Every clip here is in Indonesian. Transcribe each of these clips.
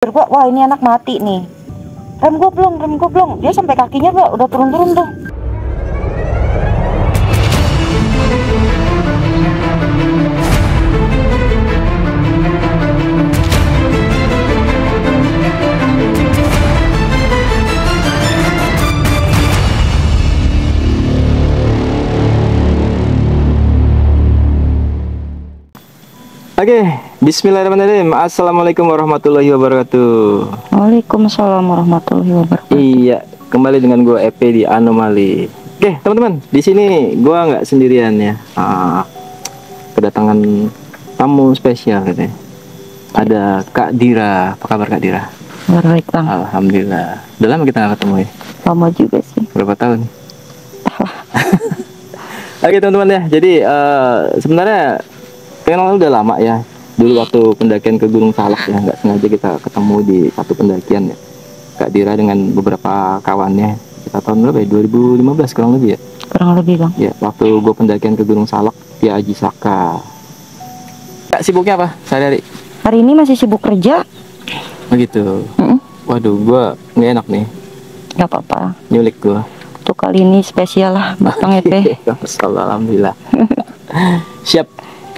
Gua, wah ini anak mati nih. Rem gue belum. Dia sampai kakinya gua udah turun-turun tuh. Oke, bismillahirrahmanirrahim. Assalamualaikum warahmatullahi wabarakatuh. Waalaikumsalam warahmatullahi wabarakatuh. Iya, kembali dengan gue EP di Anomali. Oke, teman-teman, di sini gue nggak sendirian ya. Kedatangan tamu spesial ini. Ada Kak Dira. Apa kabar Kak Dira? Baik bang. Alhamdulillah. Udah lama kita nggak ketemu ya? Lama juga sih. Berapa tahun? Oke teman-teman ya. Jadi sebenarnya kenal udah lama ya. Dulu waktu pendakian ke Gunung Salak ya, nggak sengaja kita ketemu di satu pendakian ya. Kak Dira dengan beberapa kawannya. Kita tahun berapa ya? 2015 kurang lebih ya. Kurang lebih bang. Ya, waktu gue pendakian ke Gunung Salak via Aji Saka. Kak sibuknya apa sehari-hari? Hari ini masih sibuk kerja. Begitu. Waduh, gue nggak enak nih. Gak apa-apa. Nyulik gue. Untuk kali ini spesial lah Bang EP. Alhamdulillah. Siap.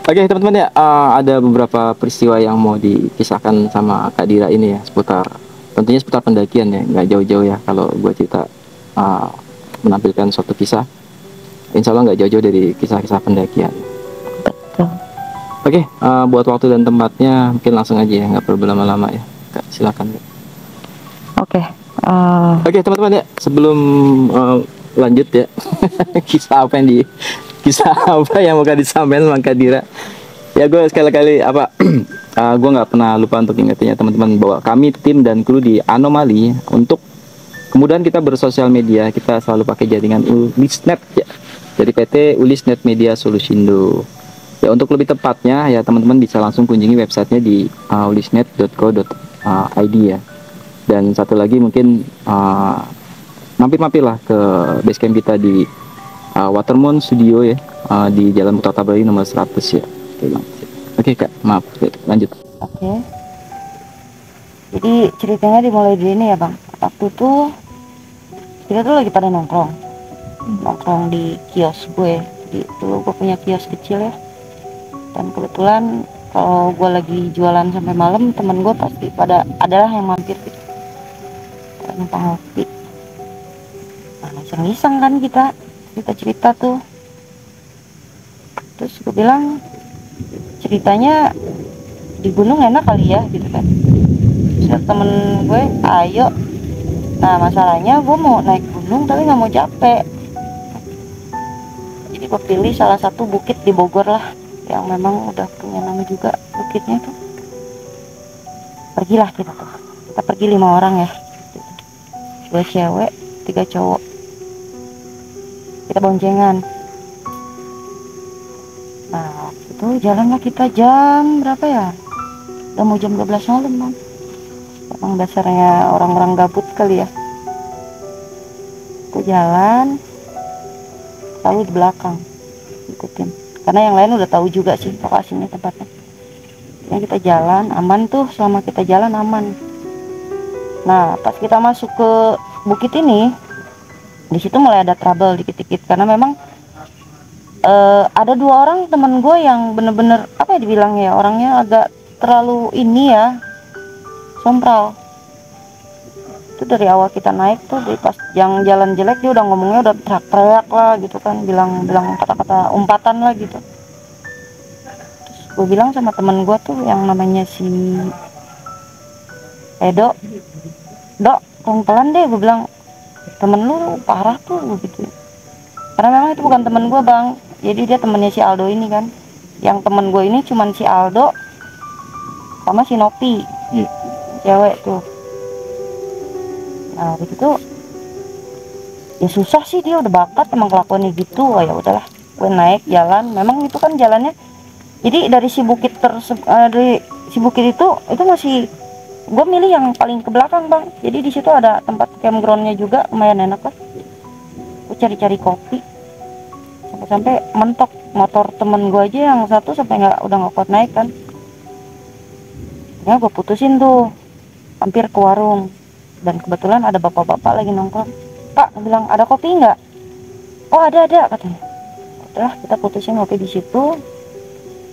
Oke teman-teman ya, ada beberapa peristiwa yang mau dikisahkan sama Kak Dira ini ya, tentunya seputar pendakian ya, nggak jauh-jauh ya. Kalau gue cerita menampilkan suatu kisah, insya Allah nggak jauh-jauh dari kisah-kisah pendakian. Betul. Oke, buat waktu dan tempatnya mungkin langsung aja ya, nggak perlu berlama-lama ya. Kak, silakan. Oke. Oke teman-teman ya, sebelum lanjut ya, kisah apa yang mau disampaikan sama Kak Dira. Ya gue sekali-kali gue nggak pernah lupa untuk ingetin ya teman-teman bahwa kami tim dan kru di Anomali untuk kemudian kita bersosial media, kita selalu pakai jaringan Ulisnet ya. Dari PT Ulisnet Media Solusindo. Ya untuk lebih tepatnya ya teman-teman bisa langsung kunjungi websitenya di ulisnet.co.id ya. Dan satu lagi mungkin mampir-mampirlah ke basecamp kita di Watermoon Studio ya, di Jalan Utara Bali nomor 100 ya. Oke Kak, maaf lanjut. Oke. Jadi ceritanya dimulai dari ini ya bang. Waktu itu kita tuh lagi pada nongkrong di kios gue. Jadi dulu gue punya kios kecil ya. Dan kebetulan kalau gue lagi jualan sampai malam, temen gue pasti pada adalah yang mampir gitu. Numpang ngopi. Nah, iseng-iseng kan kita cerita tuh. Terus gue bilang ceritanya di gunung enak kali ya gitu kan. Terus temen gue ayo. Nah masalahnya gue mau naik gunung tapi nggak mau capek. Jadi gue pilih salah satu bukit di Bogor lah, yang memang udah punya nama juga bukitnya tuh. Pergilah kita tuh. Kita pergi 5 orang ya. 2 cewek, 3 cowok. Kita boncengan. Nah itu jalanlah kita jam berapa ya, udah mau jam 12 malam bang. Emang dasarnya orang-orang gabut kali ya. Itu jalan selalu di belakang ikutin, karena yang lain udah tahu juga sih lokasinya tempatnya. Yang kita jalan aman tuh, selama kita jalan aman. Nah pas kita masuk ke bukit ini, di situ mulai ada trouble dikit-dikit, karena memang ada 2 orang temen gue yang bener-bener apa ya dibilang ya, orangnya agak terlalu ini ya, sompral. Itu dari awal kita naik tuh, dari pas yang jalan jelek dia udah ngomongnya udah teriak-teriak lah gitu kan, bilang kata-kata umpatan lah gitu. Terus gue bilang sama temen gue tuh yang namanya si Edo, Dok pelan-pelan deh, gue bilang temen lu parah tuh gitu. Karena memang itu bukan temen gue bang, jadi dia temennya si Aldo ini kan. Yang temen gue ini cuman si Aldo sama si Nopi, cewek tuh. Nah begitu ya susah sih, dia udah bakat emang kelakuannya gitu. Oh ya udahlah, gue naik jalan. Memang itu kan jalannya, jadi dari si bukit dari si bukit itu masih, gue milih yang paling ke belakang bang. Jadi di situ ada tempat campgroundnya juga, lumayan enak lah. Gue cari-cari kopi sampai mentok. Motor temen gue aja yang satu sampai udah nggak kuat naik kan. Ya gue putusin tuh, hampir ke warung, dan kebetulan ada bapak-bapak lagi nongkrong. Pak, bilang ada kopi nggak? Oh ada katanya. Udah, kita putusin ngopi di situ.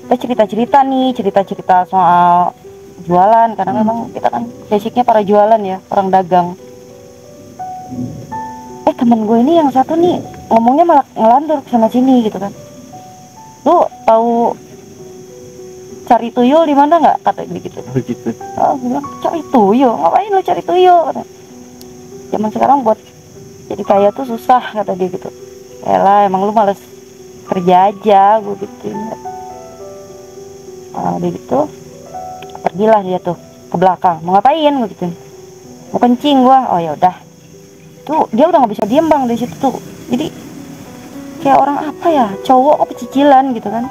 Kita cerita-cerita nih, cerita-cerita soal jualan, karena memang kita kan basicnya para jualan ya, orang dagang. Temen gue ini yang satu nih ngomongnya malah ngelantur ke sana sini gitu kan. Lu tahu cari tuyul di mana nggak, kata dia gitu. Begitu. Oh, gue bilang cari tuyul, ngapain lu cari tuyul, kata. Zaman sekarang buat jadi kaya tuh susah, kata dia gitu. Elah, emang lu males kerja aja, gue gituin. Udah gitu pergilah dia tuh ke belakang. Mau ngapain, gue gituin. Mau kencing gua. Oh ya udah, tuh dia udah nggak bisa diem bang di situ tuh. Jadi kayak orang apa ya, cowok apa cicilan gitu kan.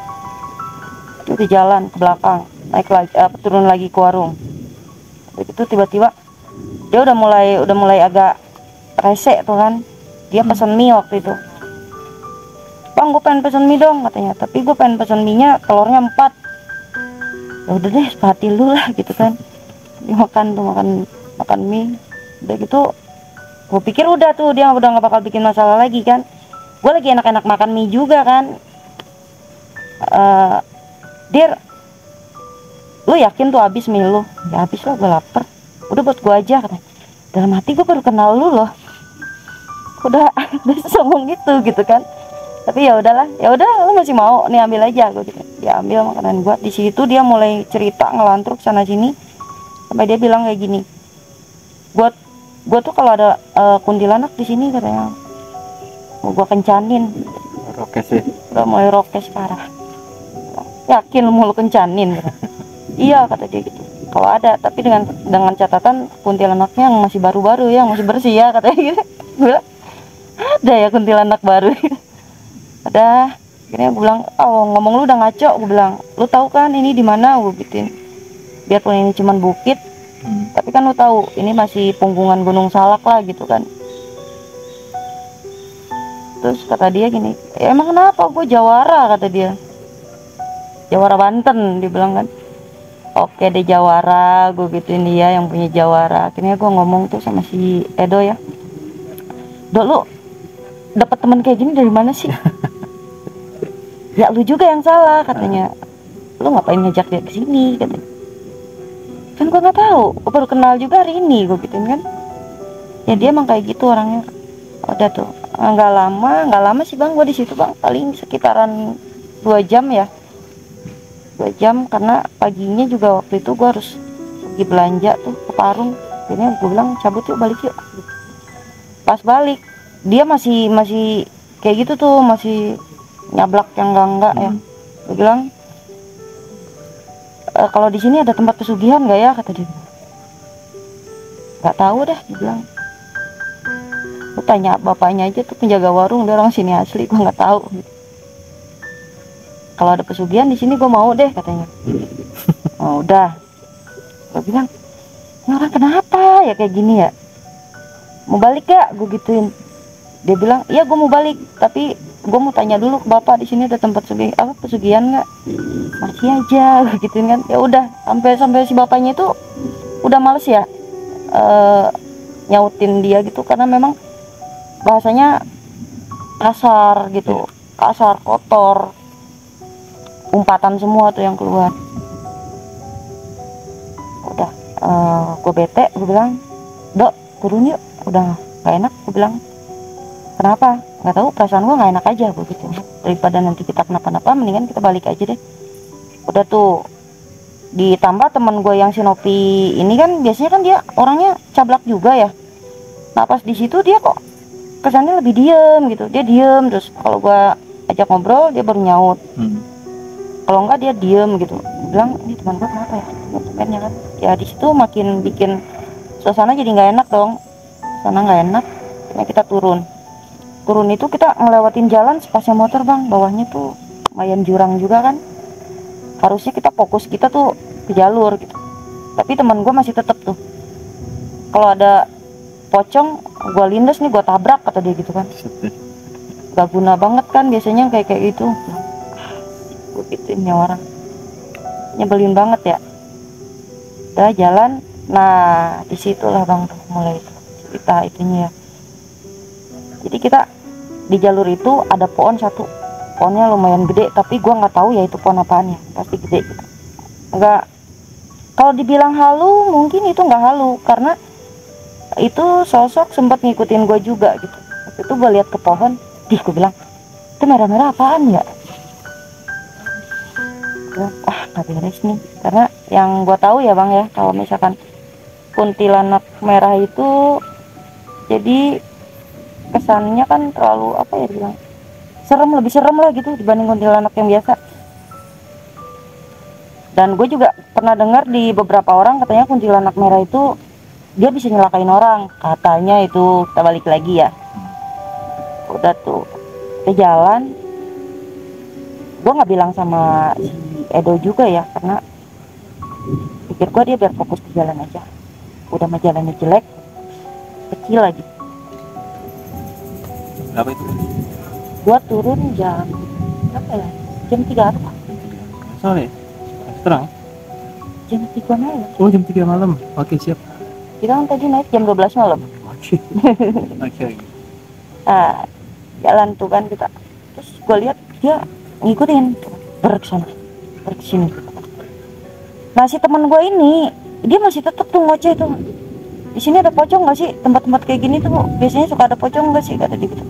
Dia udah jalan ke belakang, naik lagi, turun lagi ke warung. Begitu tiba-tiba dia udah mulai agak rese tuh kan. Dia pesan mie waktu itu. Bang, gue pengen pesen mie dong, katanya. Tapi gue pengen pesen mie nya telurnya 4. Ya udah deh, sepati lu lah gitu kan. Dia makan mie. Udah gitu gue pikir udah tuh dia udah nggak bakal bikin masalah lagi kan. Gue lagi enak-enak makan mie juga kan. Dir, lu yakin tuh habis mie lu? Ya habis lah, gue lapar. Udah buat gue aja, katanya. Dalam hati gue baru kenal lu loh. Udah sombong gitu kan. Tapi ya udahlah, ya udah lu masih mau nih, ambil aja, gue gitu. Dia ambil makanan gue. Di situ dia mulai cerita ngelantruk sana sini sampai dia bilang kayak gini, gue tuh kalau ada kuntilanak di sini, katanya, mau gue kencanin. Rokes ya. Udah mulai rokes parah. Yakin lu mau lu kencanin? Iya, kata dia gitu. Kalau ada, tapi dengan catatan kuntilanaknya yang masih baru-baru ya, masih bersih ya, katanya gitu. Gue bilang, ada ya kuntilanak baru. Ada. Akhirnya gue bilang, oh ngomong lu udah ngaco, gue bilang. Lu tahu kan ini di mana, gue gituin. Biarpun ini cuman bukit, tapi kan lu tahu ini masih punggungan Gunung Salak lah gitu kan. Terus kata dia gini, ya emang kenapa, gue Jawara, kata dia. Jawara Banten, dia bilang kan. Oke deh Jawara, gue gituin dia yang punya Jawara. Akhirnya gue ngomong tuh sama si Edo ya, Dok, lu dapat teman kayak gini dari mana sih? Ya lu juga yang salah, katanya. Lu ngapain ngajak dia ke sini, katanya. Kan gue nggak tahu, gue baru kenal juga hari ini, gue gituin kan. Ya dia emang kayak gitu orangnya. Udah tuh, nggak lama sih bang, gue di situ bang, paling sekitaran 2 jam ya. 2 jam, karena paginya juga waktu itu gue harus pergi belanja tuh ke Parung. Akhirnya gue bilang cabut yuk, balik yuk. Pas balik dia masih kayak gitu tuh, masih nyablak yang enggak ya. Gue bilang, kalau di sini ada tempat pesugihan nggak ya, kata dia. Nggak tahu dah, dia bilang. Gue tanya bapaknya aja tuh, penjaga warung, dia orang sini asli, gue nggak tahu. Kalau ada pesugihan di sini gue mau deh, katanya. Oh udah, gue bilang, ini orang kenapa ya kayak gini ya, mau balik gak, gue gituin. Dia bilang, iya gue mau balik, tapi gue mau tanya dulu ke bapak, di sini ada tempat pesugihan nggak? Masih aja, gue gituin kan. Ya udah, sampai si bapaknya itu udah males ya nyautin dia gitu, karena memang bahasanya kasar gitu, kasar, kotor, umpatan semua tuh yang keluar. Udah, gue bete, gue bilang, Dok turun yuk, udah gak enak, gue bilang. Kenapa? Nggak tahu, perasaan gue nggak enak aja, gue gitu. Daripada nanti kita kenapa-napa, mendingan kita balik aja deh. Udah tuh, ditambah teman gue yang si Nopi ini kan biasanya kan dia orangnya cablak juga ya. Nah pas di situ dia kok kesannya lebih diem gitu, dia diem terus. Kalau gue ajak ngobrol dia baru nyaut. Kalau enggak dia diem gitu. Bilang, ini teman gue kenapa ya? Temennya kan. Ya di situ makin bikin suasana jadi nggak enak dong. Suasana nggak enak. Nah kita turun itu kita ngelewatin jalan spasial motor bang, bawahnya tuh lumayan jurang juga kan. Harusnya kita fokus kita tuh ke jalur gitu, tapi teman gue masih tetep tuh, kalau ada pocong gue lindas nih, gue tabrak, kata dia gitu kan. Gak guna banget kan biasanya kayak gitu. Gue gituin ya orang, nyebelin banget ya. Udah jalan Nah disitulah bang tuh mulai cerita itunya ya. Jadi kita di jalur itu ada pohon satu, pohonnya lumayan gede, tapi gua nggak tahu ya itu pohon apaan ya, pasti gede gitu. Nggak, kalau dibilang halu mungkin itu nggak halu, karena itu sosok sempat ngikutin gua juga gitu. Waktu itu gua lihat ke pohon, gua bilang itu merah-merah apaan ya. Wah nggak beres nih, karena yang gua tahu ya bang ya, kalau misalkan kuntilanak merah itu jadi kesannya kan terlalu apa ya bilang, serem, lebih serem lah gitu dibanding kuntilanak yang biasa. Dan gue juga pernah dengar di beberapa orang katanya kuntilanak merah itu dia bisa nyelakain orang, katanya itu. Kita balik lagi ya, udah tuh ke jalan, gue nggak bilang sama si Edo juga ya, karena pikir gue dia biar fokus ke jalan aja. Udah mah jalannya jelek, kecil lagi. Berapa itu? Gua turun jam berapa ya? Jam 3 apa? Sore. Terang. Jam 3 malam. Oh, jam 3 malam. Oke, siap. Kita kan tadi naik jam 12 malam. Oke. Oke. Nah, jalan tuh kan kita. Terus gua lihat dia ngikutin kesana, kesini. Nah si teman gua ini dia masih tetap tuh ngoceh tuh. Di sini ada pocong nggak sih? Tempat-tempat kayak gini tuh biasanya suka ada pocong nggak sih, kata dia gitu.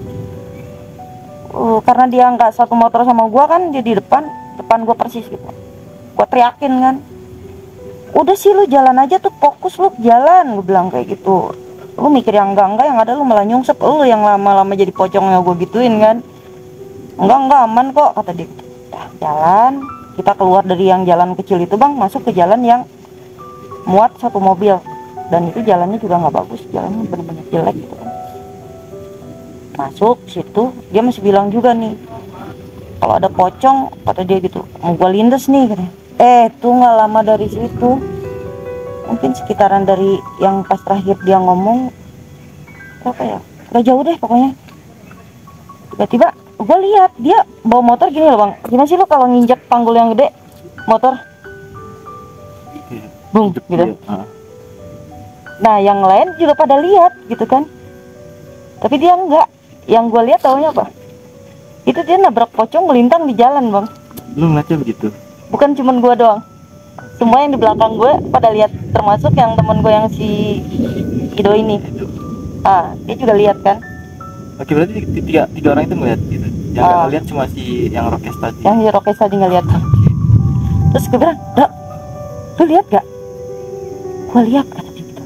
Karena dia nggak satu motor sama gua kan, dia di depan gua persis gitu. Gua teriakin kan, udah sih lu jalan aja tuh, fokus lu jalan, gua bilang kayak gitu. Lu mikir yang enggak yang ada lu malah nyungsep, lu yang lama-lama jadi pocongnya, gua gituin kan. Enggak aman kok, kata dia. Nah, jalan, kita keluar dari yang jalan kecil itu bang, masuk ke jalan yang muat satu mobil, dan itu jalannya juga nggak bagus, jalannya benar-benar jelek gitu kan. Masuk situ, dia masih bilang juga nih, kalau ada pocong, kata dia gitu, mau gua lindes nih katanya. Tuh nggak lama dari situ, mungkin sekitaran dari yang pas terakhir dia ngomong apa ya, gak jauh deh pokoknya. Tiba-tiba gue lihat dia bawa motor gini loh bang, gimana sih lo kalau nginjak panggul yang gede motor, bung gitu. Nah yang lain juga pada lihat gitu kan, tapi dia enggak. Yang gue lihat taunya apa, itu dia nabrak pocong melintang di jalan bang. Lu ngeliatnya begitu? Bukan cuman gue doang, semua yang di belakang gue pada lihat, termasuk yang temen gue yang si Ido ini. Dia juga lihat kan. Oke, berarti tiga orang itu ngeliat gitu. Yang nggak ngeliat cuma si yang Rokes tadi. Yang si Rokes tadi ngeliat. Terus gue bilang, "Dak, lu lihat gak?" Gue lihat, kata dia gitu.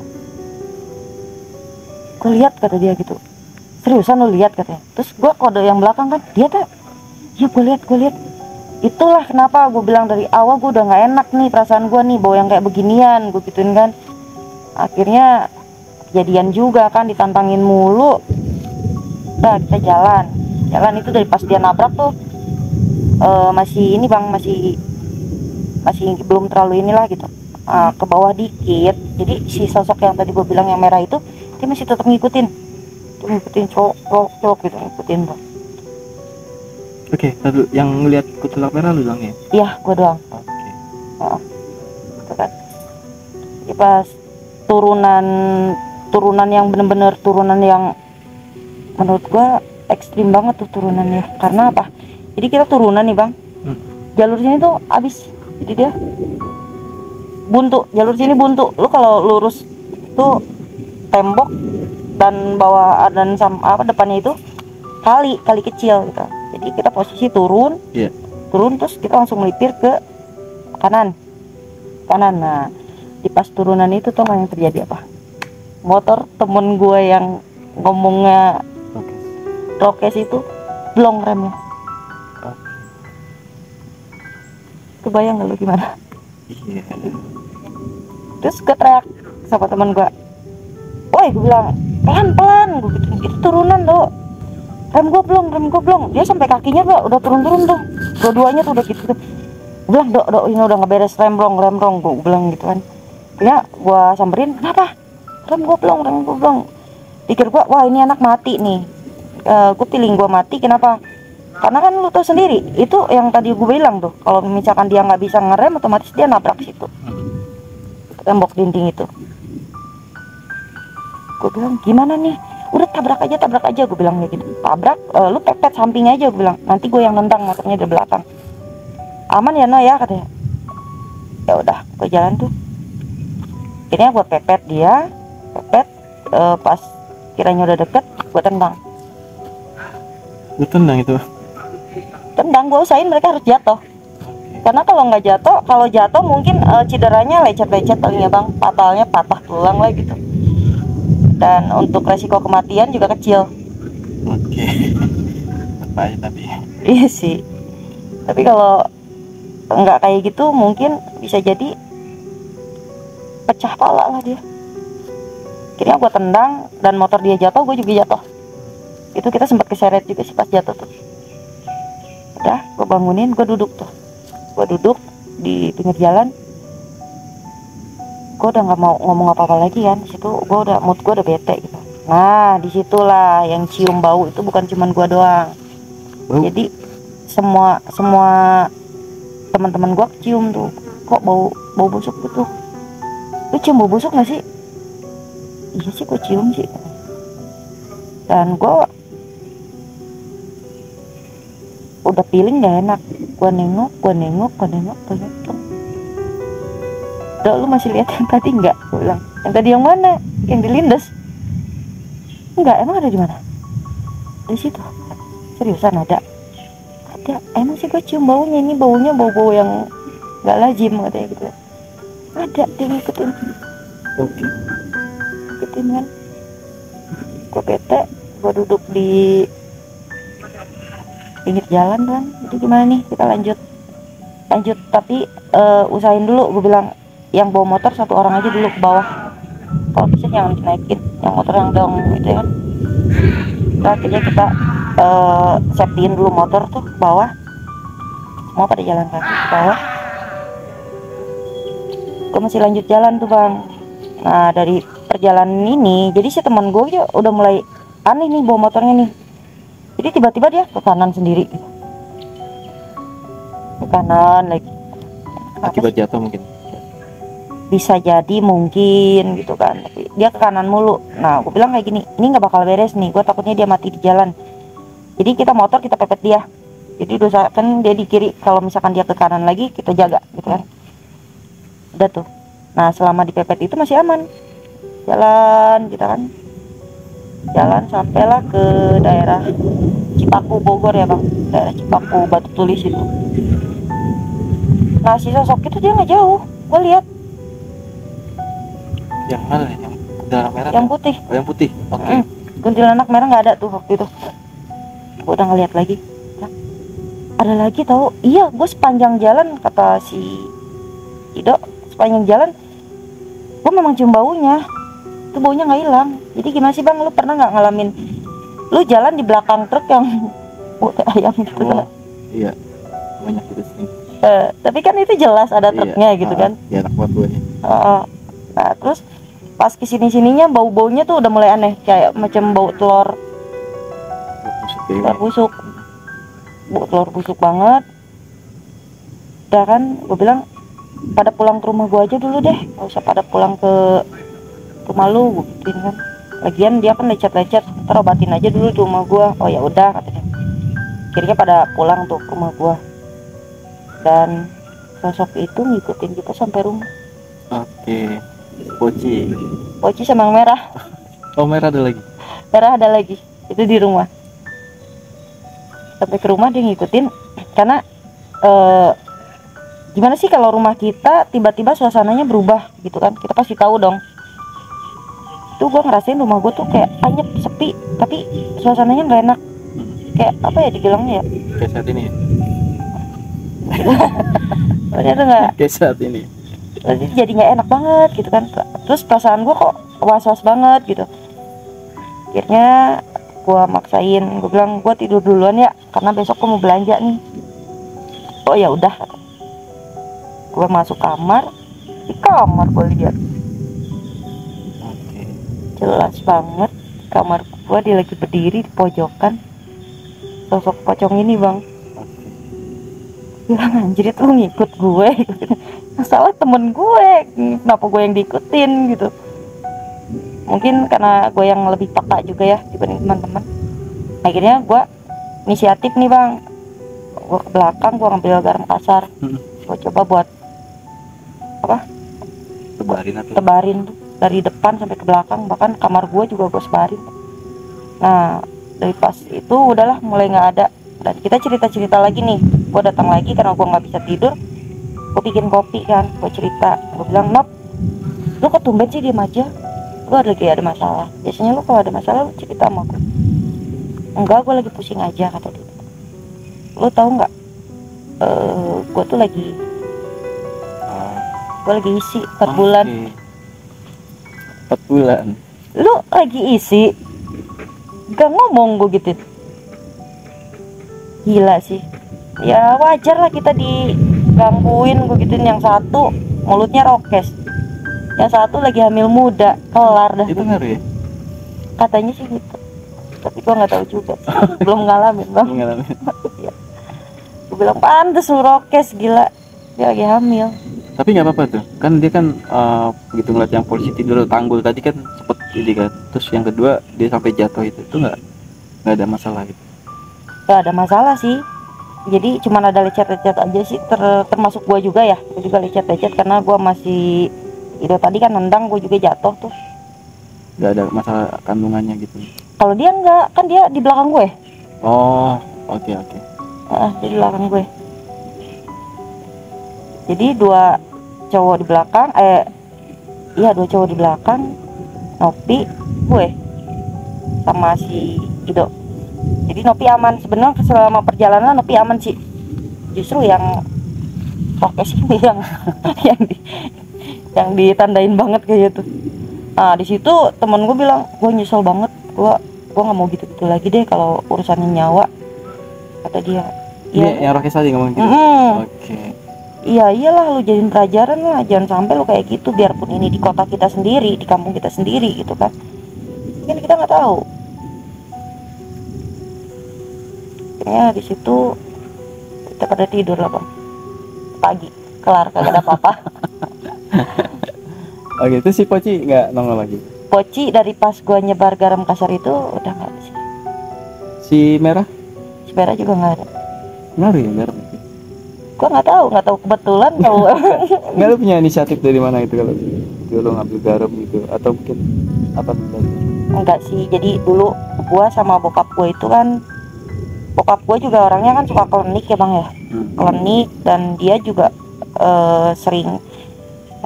Gue lihat, kata dia gitu. Seriusan lu lihat, katanya. Terus gue kode yang belakang kan, dia tak. Ya gue lihat. Itulah kenapa gue bilang dari awal gue udah nggak enak nih perasaan gue nih bawa yang kayak beginian, gue gituin kan. Akhirnya kejadian juga kan, ditantangin mulu. Udah kita jalan itu dari pas dia nabrak tuh masih ini bang, masih belum terlalu inilah gitu, ke bawah dikit. Jadi si sosok yang tadi gue bilang yang merah itu dia masih tetap ngikutin cowok gitu, ngikutin bang. Oke, lalu yang ngeliat kuntilanak merah lu doang ya? Iya, gue doang. Oke. Gitu kan. Jadi pas turunan yang bener-bener turunan yang menurut gua ekstrim banget tuh turunannya. Karena apa? Jadi kita turunan nih bang, jalur sini tuh abis, jadi dia buntu, jalur sini buntu. Lu kalau lurus tuh tembok, dan bawah dan depannya itu kali kecil gitu. Jadi kita posisi turun terus kita langsung melipir ke kanan. Nah di pas turunan itu tuh yang terjadi apa? Motor temen gue yang ngomongnya Rokes itu blong remnya. Kebayang gak lu gimana? Iya. Terus gue teriak sama temen gue, woi, gue bilang pelan-pelan, gue gitu, itu turunan tuh, rem gue blong. Dia sampai kakinya tuh udah turun tuh, dua-duanya tuh udah gitu. Gue bilang, dok, ini udah nggak beres, rem blong, gue bilang gitu kan. Ya, gue samperin, kenapa? Rem gue blong. Pikir gue, wah ini anak mati nih. Gue feeling gue mati, kenapa? Karena kan lu tau sendiri, itu yang tadi gue bilang tuh, kalau misalkan dia nggak bisa ngerem, otomatis dia nabrak situ, tembok dinding itu. Gue bilang gimana nih, udah tabrak aja gue bilang kayak gitu. Tabrak, lu pepet samping aja gue bilang, nanti gue yang nendang motornya dari belakang. Aman ya no ya katanya. Ya udah gue jalan tuh, akhirnya gue pepet dia, pas kiranya udah deket gue tendang. Lu tendang itu? Tendang, gue usahain mereka harus jatuh, karena kalau nggak jatuh, kalau jatuh mungkin cederanya lecet-lecet paling ya bang, fatalnya patah tulang lah gitu, dan untuk resiko kematian juga kecil. Oke. Apa aja tapi? Iya sih, tapi kalau nggak kayak gitu mungkin bisa jadi pecah pala lah dia. Akhirnya gue tendang dan motor dia jatuh, gue juga jatuh. Itu kita sempat keseret juga sih pas jatuh tuh. Udah gue bangunin, gue duduk di pinggir jalan. Gue udah nggak mau ngomong apa-apa lagi kan. Di situ mood gue udah bete gitu. Nah disitulah yang cium bau itu bukan cuman gue doang. Jadi semua teman-teman gue cium tuh, kok bau busuk gitu. Lu cium bau busuk nggak sih? Iya sih gue cium sih. Dan gue udah feeling gak enak. Gue nengok. Udah, lu masih lihat yang tadi nggak? Gue bilang, yang tadi yang mana? Yang dilindas? Enggak, emang ada di mana? Di situ. Seriusan ada? Ada. Emang sih gue cium baunya, ini baunya bau yang nggak lazim katanya gitu. Ada, dia ngikutin. Oke. Ngikutin kan. Gue bete, gue duduk di pinggir jalan kan. Jadi gimana nih, kita lanjut, tapi usahain dulu, gue bilang, yang bawa motor satu orang aja dulu ke bawah, kalau bisa jangan dinaikin, yang motor yang dong gitu ya kan. Nah, akhirnya kita setting dulu motor tuh ke bawah, semua pada jalan kaki ke bawah. Gue masih lanjut jalan tuh bang. Nah dari perjalanan ini, jadi si teman gue aja udah mulai aneh nih bawa motornya nih. Jadi tiba-tiba dia ke kanan sendiri, ke kanan lagi. Akibat jatuh mungkin. Bisa jadi mungkin gitu kan, tapi dia ke kanan mulu. Nah gue bilang kayak gini, ini nggak bakal beres nih, gue takutnya dia mati di jalan. Jadi kita motor kita pepet dia, jadi dosa kan dia di kiri, kalau misalkan dia ke kanan lagi kita jaga gitu kan. Udah tuh, nah selama dipepet itu masih aman, jalan kita kan, jalan sampailah ke daerah Cipaku Bogor ya bang, daerah Cipaku Batu Tulis itu. Nah si sosok itu dia nggak jauh, gue lihat. Yang mana nih? Yang darah merah? Yang putih. Oh yang putih. Oke. Kuntilanak merah nggak ada tuh waktu itu. Gue udah ngeliat lagi. Nah, ada lagi tahu? Iya, gue sepanjang jalan kata si Ido, sepanjang jalan gue memang cium baunya. Itu baunya nggak hilang. Jadi gimana sih bang? Lu pernah nggak ngalamin? Lu jalan di belakang truk yang ayam gitu kan? Iya. Banyak gitu sih. Tapi kan itu jelas ada truknya gitu kan? Iya, anak buat buahnya. Nah terus pas kesini-sininya bau-baunya tuh udah mulai aneh, kayak macam bau telur busuk, bau telur busuk banget. Udah kan, gue bilang pada pulang ke rumah gue aja dulu deh, gak usah pada pulang ke rumah lu, gue gituin kan. Lagian dia kan lecet-lecet, ntar obatin aja dulu di rumah gue. Oh ya udah katanya. Akhirnya pada pulang tuh ke rumah gue, dan sosok itu ngikutin kita sampai rumah. Oke. Poci sama yang merah. Oh merah ada lagi. Merah ada lagi, itu di rumah. Sampai ke rumah dia ngikutin, karena gimana sih kalau rumah kita tiba-tiba suasananya berubah gitu kan, kita pasti tahu dong. Itu gue ngerasain rumah gue tuh kayak anyep, sepi, tapi suasananya nggak enak. Kayak apa ya dibilangnya ya? Kayak saat ini ya? Ternyata nggak. Kayak saat ini. Jadi nggak enak banget gitu kan. Terus perasaan gue kok was-was banget gitu. Akhirnya gue maksain, gue bilang gue tidur duluan ya, karena besok gue mau belanja nih. Oh ya udah. Gue masuk kamar, di kamar gue lihat. Jelas banget kamar gue, dia lagi berdiri di pojokan. Sosok pocong ini bang. Bilang anjir itu ngikut gue. Masalah temen gue, kenapa gue yang diikutin gitu. Mungkin karena gue yang lebih peka juga ya dibanding teman-teman. Akhirnya gue inisiatif nih bang, gue ke belakang, gue ngambil garam kasar, gue coba buat apa, tebarin tuh dari depan sampai ke belakang, bahkan kamar gue juga gue sebarin. Nah dari pas itu udahlah mulai nggak ada, dan kita cerita lagi nih. Gue datang lagi karena gue nggak bisa tidur, gue bikin kopi kan, gue cerita, gue bilang, Nop, lu kok tumben sih diem aja, gue lagi ada masalah. Biasanya lu kalau ada masalah lu cerita sama gue. Enggak, gue lagi pusing aja, kata dia. Lu tahu nggak, gue tuh lagi isi 4 bulan. 4 bulan. Lu lagi isi, gak ngomong gue gitu. Gila sih. Ya wajar lah kita digangguin, gue gituin. Yang satu mulutnya rokes, yang satu lagi hamil muda, kelar dah. Itu ngaruh ya? Katanya sih gitu, tapi gue nggak tahu juga. Belum ngalamin bang. Ya. Gue bilang pantes lu rokes, gila, dia lagi hamil. Tapi nggak apa-apa tuh, kan dia kan begitu ngeliat yang polisi tidur tanggul tadi kan cepet ini kan, terus yang kedua dia sampai jatuh itu nggak ada masalah gitu. Gak ada masalah sih, jadi cuman ada lecet-lecet aja sih, termasuk gue juga ya, gue juga lecet-lecet karena gue masih itu tadi kan nendang, gue juga jatuh tuh. Nggak ada masalah kandungannya gitu. Kalau dia enggak, kan dia di belakang gue. Oh, oke. Dia di belakang gue. Jadi 2 cowok di belakang, 2 cowok di belakang, Nopi, gue, sama si Ido. Jadi Nopi aman, sebenarnya selama perjalanan Nopi aman sih. Justru yang rokes ini yang ditandain banget kayak gitu. Nah di situ temen gue bilang, gue nyesel banget, gue nggak mau gitu lagi deh kalau urusannya nyawa, kata dia. Ini yang rokes tadi ngomong gitu. Oke. Iya iyalah, lu jadiin pelajaran lah, jangan sampai lu kayak gitu, biarpun ini di kota kita sendiri, di kampung kita sendiri gitu kan. Kan kita nggak tahu. Kayaknya di situ kita pada tidur lah bang. Pagi kelar, kagak ada apa-apa. Oke, itu si Poci nggak nongol lagi? Poci dari pas gua nyebar garam kasar itu udah nggak ada sih. Si Merah? Si Merah juga nggak ada. Ngaruh ya garam? Gua nggak tahu kebetulan tahu. Nggak, lu punya inisiatif dari mana itu kalau dulu ngambil garam gitu, atau mungkin apa dari? Enggak sih, jadi dulu gua sama bokap gua itu kan, bokap gua juga orangnya kan suka klinik ya bang ya, klinik, dan dia juga sering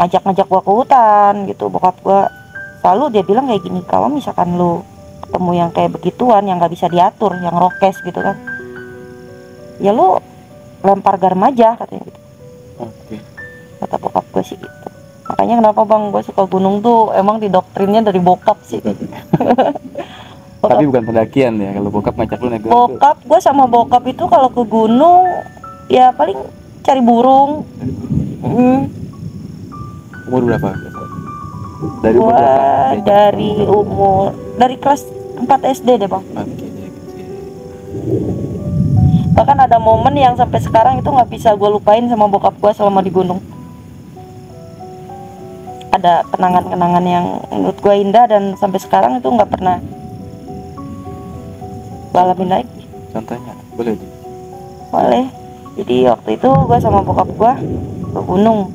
ngajak gua ke hutan gitu. Bokap gua selalu dia bilang kayak gini, kalau misalkan lu ketemu yang kayak begituan, yang nggak bisa diatur, yang rokes gitu kan, ya lu lempar garam aja, katanya gitu. Oke. Kata bokap gue sih gitu. Makanya kenapa bang gue suka gunung tuh emang didoktrinnya dari bokap sih. Tapi bukan pendakian ya, kalau bokap ngajak lu naik gunung. Bokap gue sama bokap itu kalau ke gunung ya paling cari burung. Umur berapa? Dari umur Gua berapa? dari kelas 4 SD deh bang. Oke, dari kecil. Bahkan ada momen yang sampai sekarang itu nggak bisa gue lupain sama bokap gue selama di gunung. Ada kenangan-kenangan yang menurut gue indah dan sampai sekarang itu nggak pernah gue alamin lagi. Contohnya boleh? Boleh. Jadi waktu itu gue sama bokap gue ke gunung.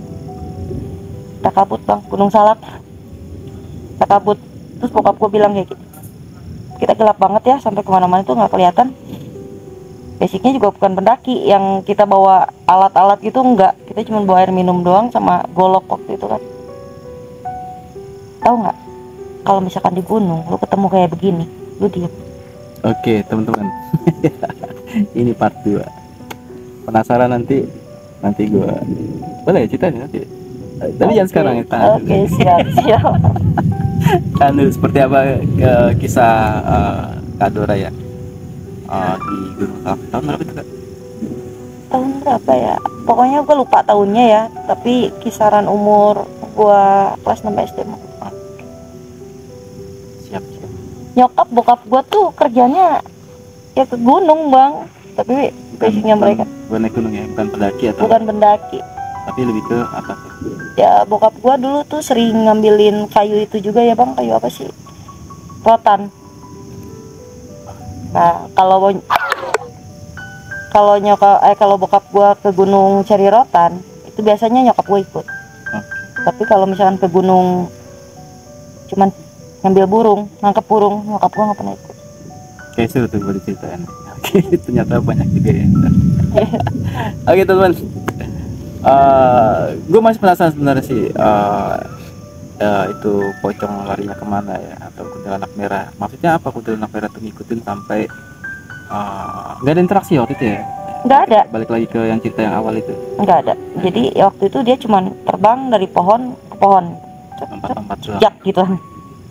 Kita kabut bang, Gunung Salak. Kita kabut. Terus bokap gue bilang kayak gitu, kita gelap banget ya, sampai kemana-mana itu nggak kelihatan. Basicnya juga bukan pendaki yang kita bawa alat-alat gitu, enggak. Kita cuma bawa air minum doang sama golok waktu itu kan. Tahu nggak? Kalau misalkan di gunung lu ketemu kayak begini, lu diem. Oke teman-teman. Ini part 2. Penasaran nanti gue boleh ceritain nanti. Tapi jangan sekarang ya. Oke, siap. Kan seperti apa kisah Kak Dora ya di Gunung Salak tahun berapa itu Kak? Tahun berapa ya? Pokoknya gue lupa tahunnya ya, tapi kisaran umur gue kelas 6 SD. Siap. Nyokap bokap gue tuh kerjanya ya ke gunung bang, tapi basicnya mereka bukan naik gunung ya, bukan pendaki atau? bukan pendaki. Tapi lebih ke apa tuh? Ya bokap gua dulu tuh sering ngambilin kayu itu juga ya bang, kayu apa sih, rotan. Nah kalau bokap gua ke gunung cari rotan itu biasanya nyokap gua ikut. Tapi kalau misalkan ke gunung cuman ngambil burung, nangkep burung, nyokap gua nggak pernah ikut. Kayak seru tuh gue diceritain. Oke, ternyata banyak juga ya. Oke teman, gue masih penasaran sebenarnya sih, itu pocong larinya kemana ya, atau kuntilanak merah. Maksudnya apa kuntilanak merah tuh ngikutin sampai nggak ada interaksi waktu itu ya? Nggak ada. Balik lagi ke yang cerita yang awal itu. Nggak ada. Jadi waktu itu dia cuman terbang dari pohon ke pohon, Lompat-lompat doang. jak gitu.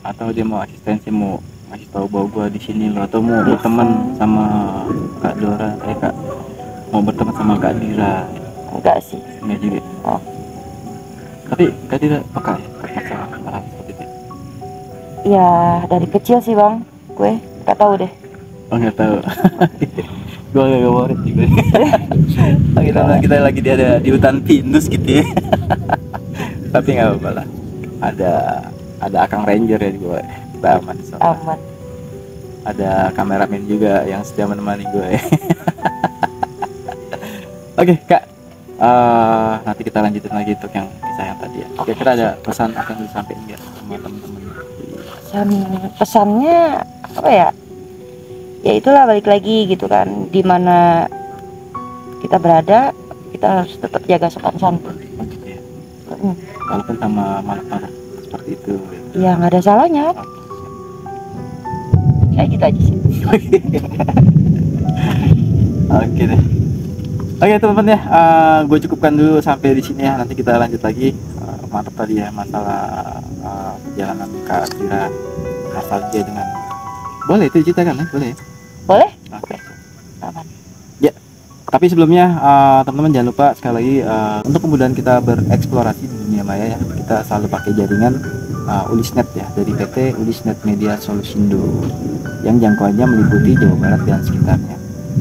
Atau dia mau asistensi, mau ngasih tahu bahwa gue di sini loh, atau mau berteman sama Kak Dora, Kak mau berteman sama Kak Dira. Enggak sih. Enggak juga. Oh. Tapi Kak Dira peka ya masalah hal seperti itu? Ya dari kecil sih bang, gue nggak tahu deh. Oh nggak tahu. Gue agak worried juga. kita lagi di hutan pinus gitu ya. Tapi nggak apa-apa lah. Ada Akang Ranger ya gue. Kita aman. Aman. Ada kameramen juga yang setia menemani gue ya. Oke Kak, nanti kita lanjutin lagi untuk yang kisah yang tadi ya. Kira-kira ada pesan akan disampaikan nggak sama teman-teman? Pesannya apa ya? Ya itulah, balik lagi gitu kan, dimana kita berada kita harus tetap jaga sopan santun. Ya. Walaupun sama makhluk seperti itu. Ya nggak ada salahnya. Kayak gitu aja sih. Oke deh. Oke teman-teman ya, gue cukupkan dulu sampai di sini ya. Nanti kita lanjut lagi. Mantap tadi ya masalah perjalanan Kak Dira, nostalgia dengan. Boleh itu ceritakan ya, boleh. Boleh? Oke. Aman. Ya. Tapi sebelumnya teman-teman jangan lupa sekali lagi, untuk kemudahan kita bereksplorasi di dunia maya ya, kita selalu pakai jaringan Ulisnet ya, dari PT Ulisnet Media Solusindo yang jangkauannya meliputi Jawa Barat dan sekitarnya.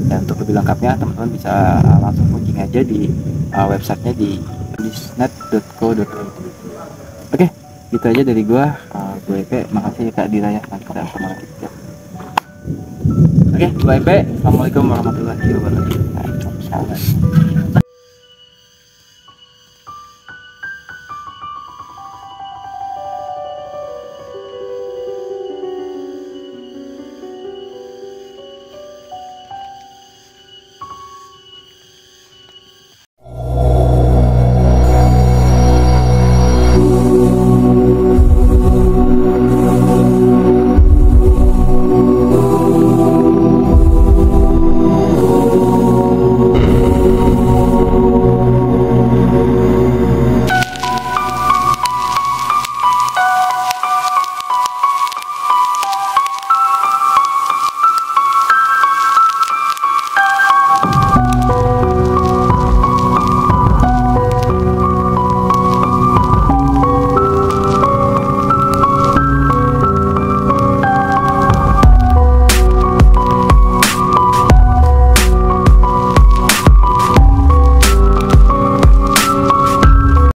Dan untuk lebih lengkapnya teman-teman bisa langsung kunjungi aja di websitenya di ulisnet.co.id. Oke, gitu aja dari gue EP. Makasih Kak Dira ya, nanti kita ketemu lagi ya. Oke, gue EP. Assalamualaikum warahmatullahi wabarakatuh.